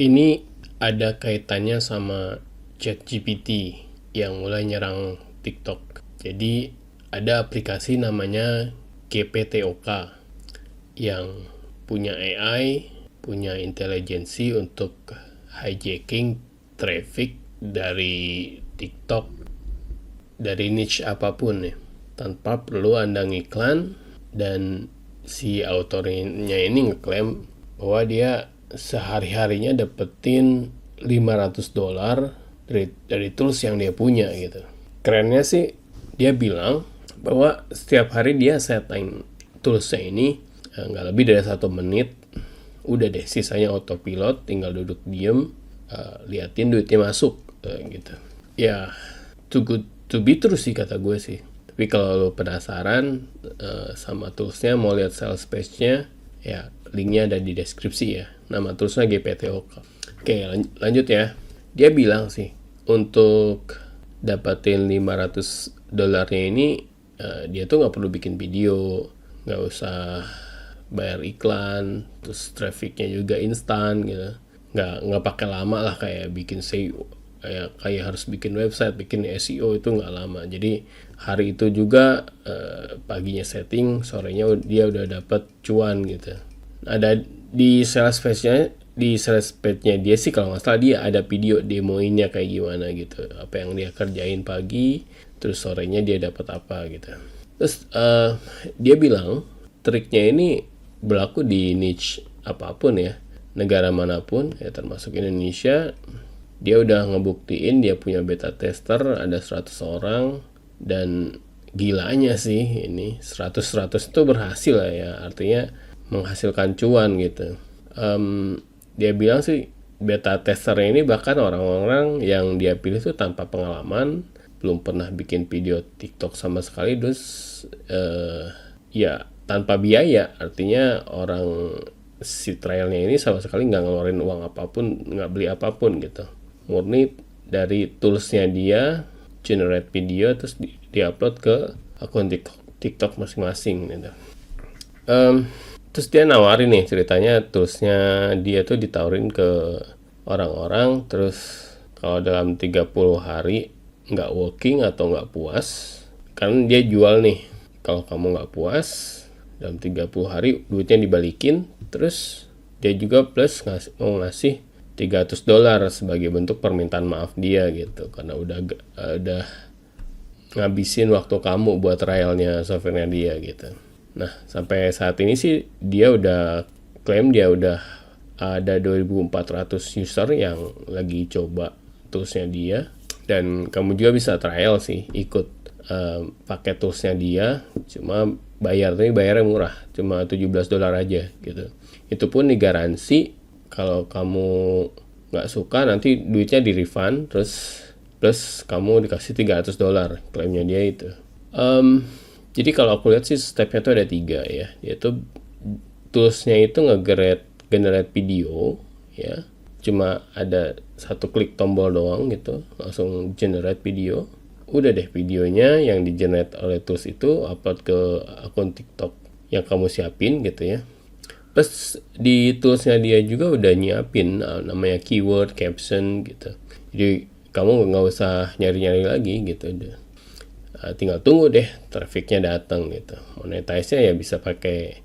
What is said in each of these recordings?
Ini ada kaitannya sama ChatGPT yang mulai nyerang TikTok. Jadi ada aplikasi namanya GPTOK yang punya AI, punya intelijensi untuk hijacking traffic dari TikTok dari niche apapun ya, tanpa perlu Anda ngiklan. Dan si autornya ini ngeklaim bahwa dia sehari-harinya dapetin $500 dari tools yang dia punya gitu. Kerennya sih dia bilang bahwa setiap hari dia setting toolsnya ini nggak lebih dari 1 menit, udah deh sisanya autopilot, tinggal duduk diem, liatin duitnya masuk gitu. Ya, too good to be true sih kata gue sih. Tapi kalau lo penasaran sama toolsnya, mau lihat sales page-nya, ya linknya ada di deskripsi ya. Nama toolsnya GPTOK. Oke, lanjut ya. Dia bilang sih, untuk dapatin $500 ini, dia tuh nggak perlu bikin video, nggak usah bayar iklan, terus trafficnya juga instan gitu. Nggak pakai lama lah kayak bikin SEO. Kayak harus bikin website, bikin SEO itu nggak lama. Jadi hari itu juga paginya setting, sorenya dia udah dapat cuan gitu. Ada di sales page-nya dia sih kalau nggak salah dia ada video demoinnya kayak gimana gitu, apa yang dia kerjain pagi, terus sorenya dia dapat apa gitu. Terus dia bilang triknya ini berlaku di niche apapun ya, negara manapun ya, termasuk Indonesia. Dia udah ngebuktiin dia punya beta tester ada 100 orang, dan gilanya sih ini 100 itu berhasil lah ya, artinya menghasilkan cuan gitu. Dia bilang sih beta tester ini bahkan orang-orang yang dia pilih tuh tanpa pengalaman, belum pernah bikin video TikTok sama sekali, terus ya tanpa biaya, artinya orang si trialnya ini sama sekali nggak ngeluarin uang apapun, nggak beli apapun gitu, murni dari toolsnya dia generate video terus di-upload ke akun TikTok masing-masing gitu. Terus dia nawarin nih, ceritanya toolsnya dia tuh ditawarin ke orang-orang, terus kalau dalam 30 hari nggak working atau nggak puas, kan dia jual nih, kalau kamu nggak puas dalam 30 hari duitnya dibalikin, terus dia juga plus mau ngasih $300 sebagai bentuk permintaan maaf dia gitu, karena udah ngabisin waktu kamu buat trialnya softwarenya dia gitu. Nah, sampai saat ini sih dia udah klaim dia udah ada 2.400 user yang lagi coba toolsnya dia, dan kamu juga bisa trial sih, ikut pakai toolsnya dia, cuma bayarnya murah, cuma $17 aja gitu. Itu pun digaransi kalau kamu nggak suka nanti duitnya di refund, terus plus kamu dikasih $300, klaimnya dia itu. Jadi kalau aku lihat sih stepnya tuh ada 3 ya, yaitu toolsnya itu nge-generate video ya, cuma ada satu klik tombol doang gitu, langsung generate video. Udah deh videonya yang di-generate oleh tools itu upload ke akun TikTok yang kamu siapin gitu ya. Plus di toolsnya dia juga udah nyiapin namanya keyword, caption gitu. Jadi kamu nggak usah nyari-nyari lagi gitu, tinggal tunggu deh trafficnya datang gitu. Monetize-nya ya bisa pakai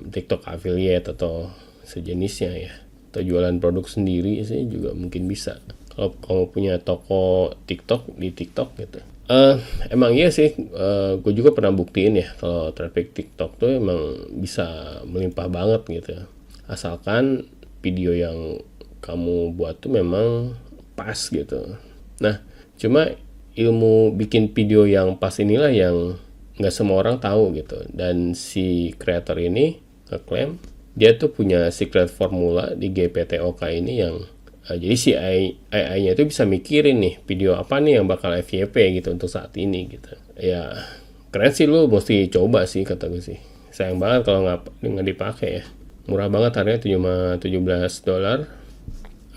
TikTok affiliate atau sejenisnya ya, atau jualan produk sendiri sih juga mungkin bisa kalau kamu punya toko TikTok di TikTok gitu. Emang iya sih, gue juga pernah buktiin ya kalau traffic TikTok tuh emang bisa melimpah banget gitu, asalkan video yang kamu buat tuh memang pas gitu. Nah, cuma ilmu bikin video yang pas inilah yang nggak semua orang tahu gitu, dan si creator ini ngeklaim dia tuh punya secret formula di GPTOK ini yang jadi si AI-nya itu bisa mikirin nih video apa nih yang bakal FYP gitu untuk saat ini gitu. Ya keren sih, lu mesti coba sih kata gue sih. Sayang banget kalau nggak dipakai ya. Murah banget, harganya cuma $17.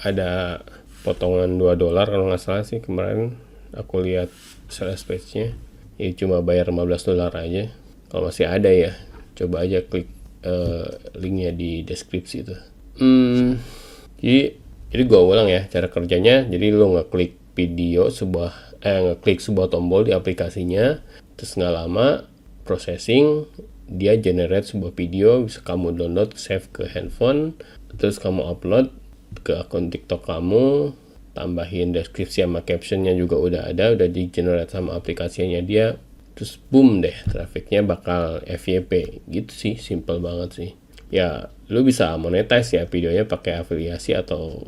Ada potongan $2 kalau nggak salah sih, kemarin aku lihat sales page-nya. Ya cuma bayar $15 aja. Kalau masih ada ya, coba aja klik linknya di deskripsi itu. Jadi gue ulang ya cara kerjanya. Jadi lo ngeklik ngeklik sebuah tombol di aplikasinya, terus nggak lama processing, dia generate sebuah video, bisa kamu download, save ke handphone, terus kamu upload ke akun TikTok kamu, tambahin deskripsi sama captionnya juga udah di generate sama aplikasinya dia, terus boom deh, trafficnya bakal FYP gitu sih, simple banget sih. Ya lu bisa monetize ya videonya pakai afiliasi atau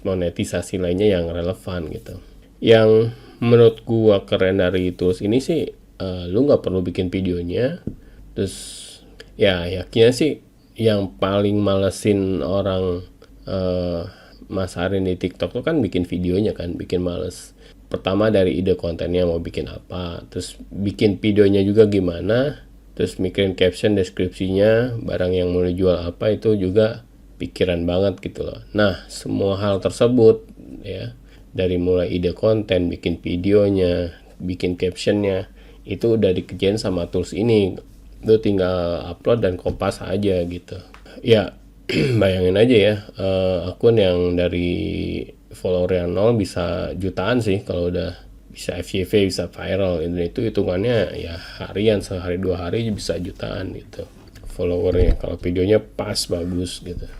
monetisasi lainnya yang relevan gitu. Yang menurut gua keren dari tools ini sih, lu nggak perlu bikin videonya. Terus ya yakinnya sih yang paling malesin orang masarin di TikTok tuh kan bikin videonya kan, bikin males. Pertama dari ide kontennya mau bikin apa, terus bikin videonya juga gimana, terus mikirin caption, deskripsinya, barang yang mau dijual apa, itu juga pikiran banget gitu loh. Nah semua hal tersebut ya, dari mulai ide konten, bikin videonya, bikin captionnya, itu udah dikerjain sama tools ini. Lu tinggal upload dan kopas aja gitu ya. Bayangin aja ya, akun yang dari follower yang 0 bisa jutaan sih kalau udah bisa FYP, bisa viral. Itu hitungannya ya harian, sehari 2 hari bisa jutaan gitu followernya kalau videonya pas bagus gitu.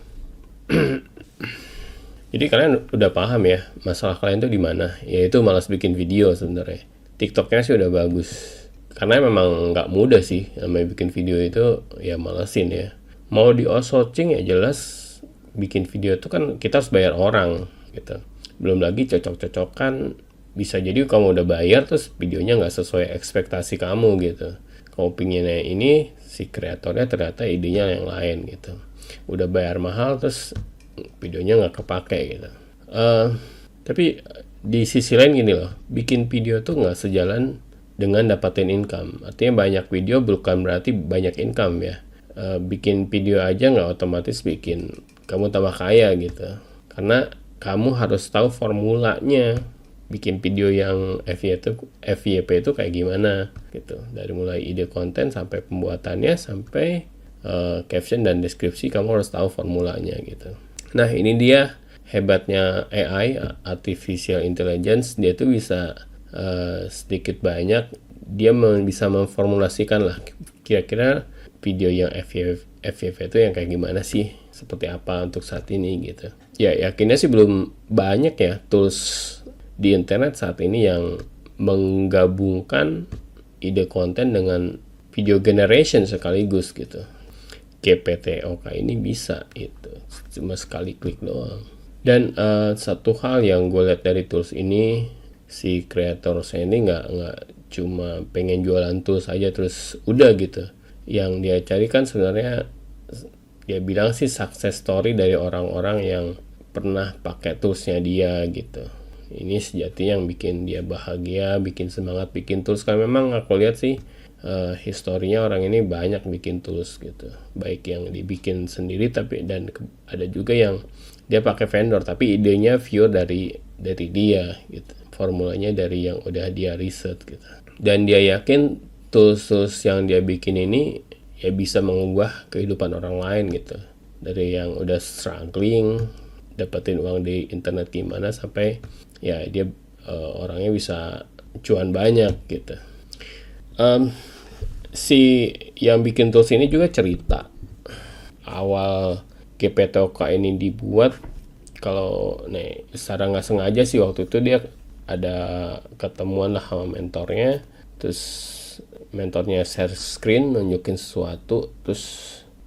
Jadi kalian udah paham ya masalah kalian tuh di mana? Yaitu malas bikin video sebenarnya. TikToknya sih udah bagus. Karena memang nggak mudah sih namanya bikin video itu, ya malesin ya. Mau di outsourcing ya jelas bikin video itu kan kita harus bayar orang gitu. Belum lagi cocok-cocokan, bisa jadi kamu udah bayar terus videonya nggak sesuai ekspektasi kamu gitu. Kamu pinginnya ini, si kreatornya ternyata idenya yang lain gitu. Udah bayar mahal terus videonya nggak kepake gitu. Tapi di sisi lain gini loh, bikin video tuh nggak sejalan dengan dapatin income. Artinya banyak video bukan berarti banyak income ya. Bikin video aja nggak otomatis bikin kamu tambah kaya gitu. Karena kamu harus tahu formulanya bikin video yang FYP itu kayak gimana gitu. Dari mulai ide konten sampai pembuatannya sampai caption dan deskripsi, kamu harus tahu formulanya gitu. Nah ini dia hebatnya AI, Artificial Intelligence. Dia tuh bisa sedikit banyak dia bisa memformulasikan lah kira-kira video yang FYP itu yang kayak gimana sih, seperti apa untuk saat ini gitu. Ya yakinnya sih belum banyak ya tools di internet saat ini yang menggabungkan ide konten dengan video generation sekaligus gitu. GPT-OK ini bisa itu cuma sekali klik doang. Dan satu hal yang gue lihat dari tools ini, si kreator saya ini nggak cuma pengen jualan tools aja terus udah gitu. Yang dia cari kan sebenarnya, dia bilang sih success story dari orang-orang yang pernah pakai toolsnya dia gitu. Ini sejati yang bikin dia bahagia, bikin semangat bikin tools. Karena memang aku lihat sih historinya orang ini banyak bikin tools gitu, baik yang dibikin sendiri tapi dan ada juga yang dia pakai vendor tapi idenya pure dari dia gitu, formulanya dari yang udah dia riset gitu. Dan dia yakin tools yang dia bikin ini ya bisa mengubah kehidupan orang lain gitu, dari yang udah struggling dapetin uang di internet gimana sampai ya dia orangnya bisa cuan banyak gitu. Si yang bikin tools ini juga cerita awal GPT-OK ini dibuat. Kalau secara nggak sengaja sih waktu itu dia ada ketemuan lah sama mentornya, terus mentornya share screen nunjukin sesuatu, terus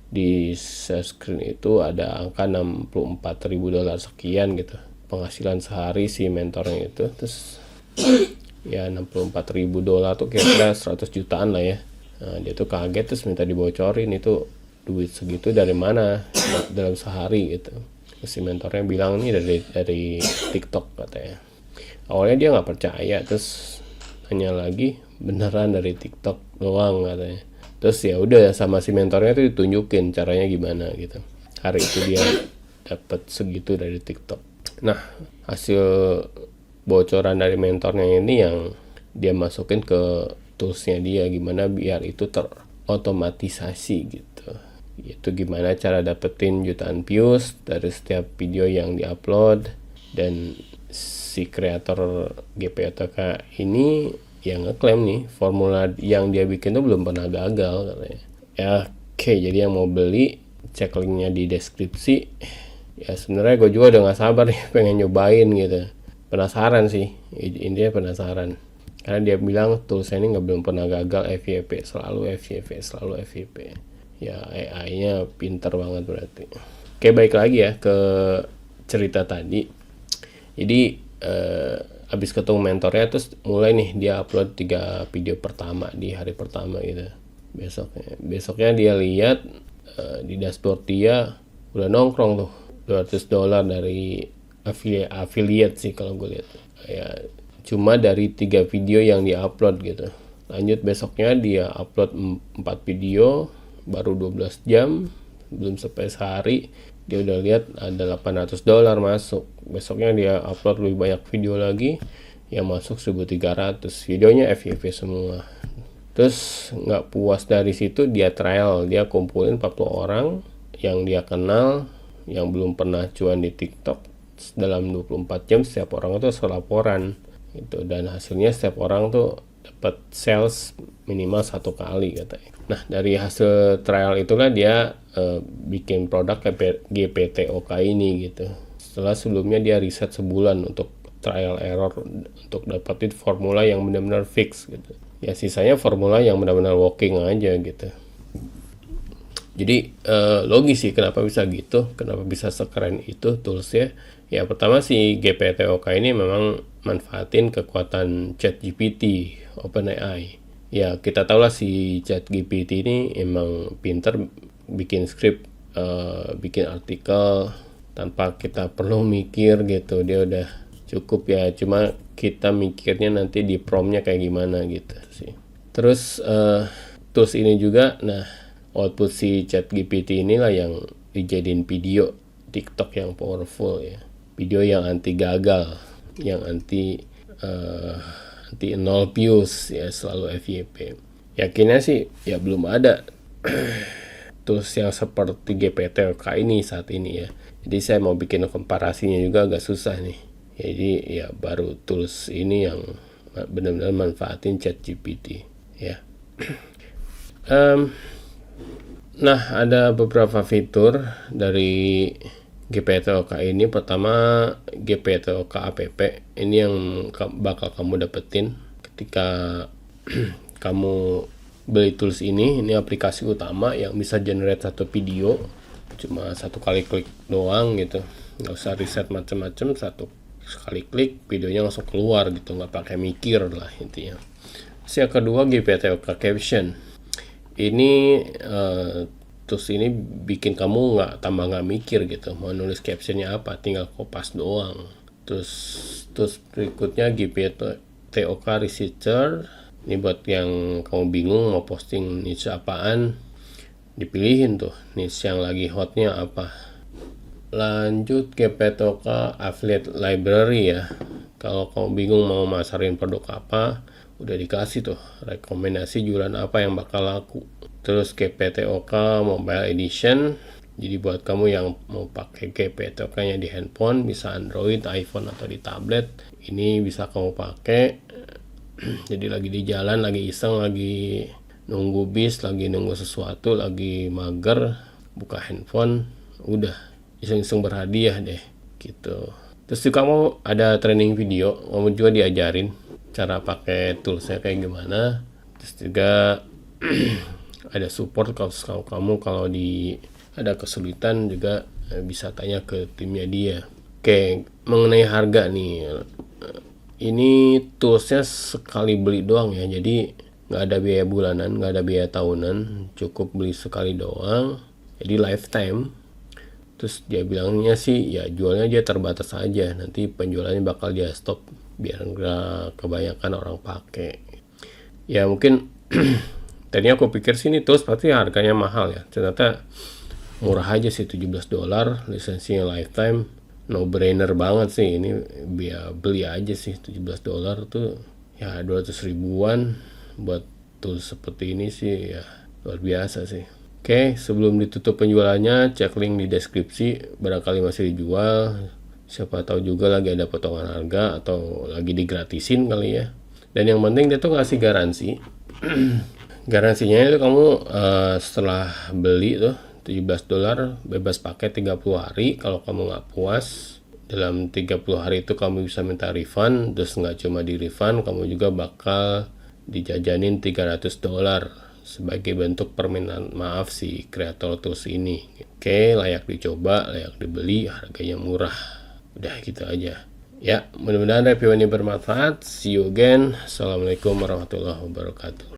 di share screen itu ada angka $64.000 sekian gitu penghasilan sehari si mentornya itu. Terus ya $64.000 tuh kira-kira 100 jutaan lah ya. Nah, dia tuh kaget terus minta dibocorin itu duit segitu dari mana dalam sehari gitu. Terus si mentornya bilang nih dari TikTok katanya. Awalnya dia nggak percaya, terus tanya lagi, beneran dari TikTok doang katanya. Terus ya udah sama si mentornya tuh ditunjukin caranya gimana gitu. Hari itu dia dapat segitu dari TikTok. Nah hasil bocoran dari mentornya ini yang dia masukin ke toolsnya dia, gimana biar itu terotomatisasi gitu. Itu gimana cara dapetin jutaan views dari setiap video yang diupload. Dan si kreator GPTOK ini yang ngeklaim nih formula yang dia bikin tuh belum pernah gagal katanya. Ya oke, jadi yang mau beli cek linknya di deskripsi. Ya sebenarnya gue juga udah nggak sabar nih pengen nyobain gitu. Penasaran sih, intinya penasaran. Karena dia bilang toolsnya ini belum pernah gagal, FYP, selalu FYP, selalu FYP. Ya AI-nya pinter banget berarti. Oke, baik lagi ya ke cerita tadi. Jadi abis ketemu mentornya terus mulai nih dia upload 3 video pertama di hari pertama gitu. Besoknya dia lihat di dashboard dia udah nongkrong tuh $200 dari affiliate sih kalau gue lihat. Ya cuma dari 3 video yang dia upload gitu. Lanjut besoknya dia upload 4 video baru 12 jam, belum sampai sehari dia udah lihat ada $800 masuk. Besoknya dia upload lebih banyak video lagi yang masuk 1.300, videonya FYP semua. Terus nggak puas dari situ dia trial, dia kumpulin 40 orang yang dia kenal yang belum pernah cuan di TikTok. Dalam 24 jam setiap orang itu laporan gitu, dan hasilnya setiap orang tuh dapat sales minimal 1 kali katanya. Nah dari hasil trial itulah dia bikin produk GPTOK ini gitu. Setelah sebelumnya dia riset sebulan untuk trial error untuk dapetin formula yang benar-benar fix gitu. Ya sisanya formula yang benar-benar working aja gitu. Jadi logis sih kenapa bisa gitu, kenapa bisa sekeren itu toolsnya. Ya pertama si GPTOK ini memang manfaatin kekuatan ChatGPT, OpenAI. Ya kita tahu lah si ChatGPT ini emang pinter bikin skrip, bikin artikel tanpa kita perlu mikir gitu. Dia udah cukup ya, cuma kita mikirnya nanti di promptnya kayak gimana gitu sih. Terus tools ini juga, nah output si ChatGPT inilah yang dijadiin video TikTok yang powerful ya. Video yang anti gagal, yang anti 0 views ya, selalu FYP. Yakinnya sih ya belum ada tools yang seperti GPTOK ini saat ini ya. Jadi saya mau bikin komparasinya juga agak susah nih. Jadi ya baru tools ini yang benar-benar manfaatin ChatGPT ya. Nah ada beberapa fitur dari GPTOK ini. Pertama GPTOK app, ini yang bakal kamu dapetin ketika kamu beli tools ini. Ini aplikasi utama yang bisa generate 1 video cuma 1 kali klik doang gitu, nggak usah riset macem-macem, 1 kali klik videonya langsung keluar gitu, nggak pakai mikir lah intinya. Terus yang kedua GPTOK Caption. Ini terus ini bikin kamu nggak mikir gitu mau nulis captionnya apa, tinggal kopas doang. Terus berikutnya GPTOK Researcher. Ini buat yang kamu bingung mau posting niche apaan, dipilihin tuh niche yang lagi hotnya apa. Lanjut GPTOK Affiliate Library ya. Kalau kamu bingung mau masarin produk apa, udah dikasih tuh rekomendasi jualan apa yang bakal laku. Terus GPTOK Mobile Edition, jadi buat kamu yang mau pakai GPTOK-nya di handphone, bisa Android, iPhone atau di tablet, ini bisa kamu pakai. Jadi lagi di jalan, lagi iseng, lagi nunggu bis, lagi nunggu sesuatu, lagi mager, buka handphone, udah iseng-iseng berhadiah deh gitu. Terus juga kamu ada training video, kamu juga diajarin cara pakai toolsnya kayak gimana. Terus juga ada support kalau kamu kalau ada kesulitan juga bisa tanya ke timnya dia. Oke, mengenai harga nih, ini toolsnya sekali beli doang ya, jadi nggak ada biaya bulanan, nggak ada biaya tahunan, cukup beli sekali doang, jadi lifetime. Terus dia bilangnya sih ya jualnya aja terbatas aja, nanti penjualannya bakal dia stop biar nggak kebanyakan orang pakai. Ya mungkin tadinya aku pikir sih ini tools pasti harganya mahal ya, ternyata murah aja sih, $17, lisensinya lifetime, no brainer banget sih. Ini biar beli aja sih $17 tuh ya 200 ribuan buat tools seperti ini sih ya luar biasa sih. Oke, sebelum ditutup penjualannya, cek link di deskripsi, barangkali masih dijual. Siapa tahu juga lagi ada potongan harga atau lagi digratisin kali ya. Dan yang penting dia tuh ngasih garansi. Garansinya itu kamu setelah beli tuh $17 bebas pakai 30 hari. Kalau kamu nggak puas dalam 30 hari itu kamu bisa minta refund. Terus nggak cuma di refund, kamu juga bakal dijajanin $300 sebagai bentuk permintaan maaf si kreator tools ini. Oke, layak dicoba, layak dibeli, harganya murah. Udah gitu aja. Ya, mudah-mudahan review ini bermanfaat. See you again. Assalamualaikum warahmatullahi wabarakatuh.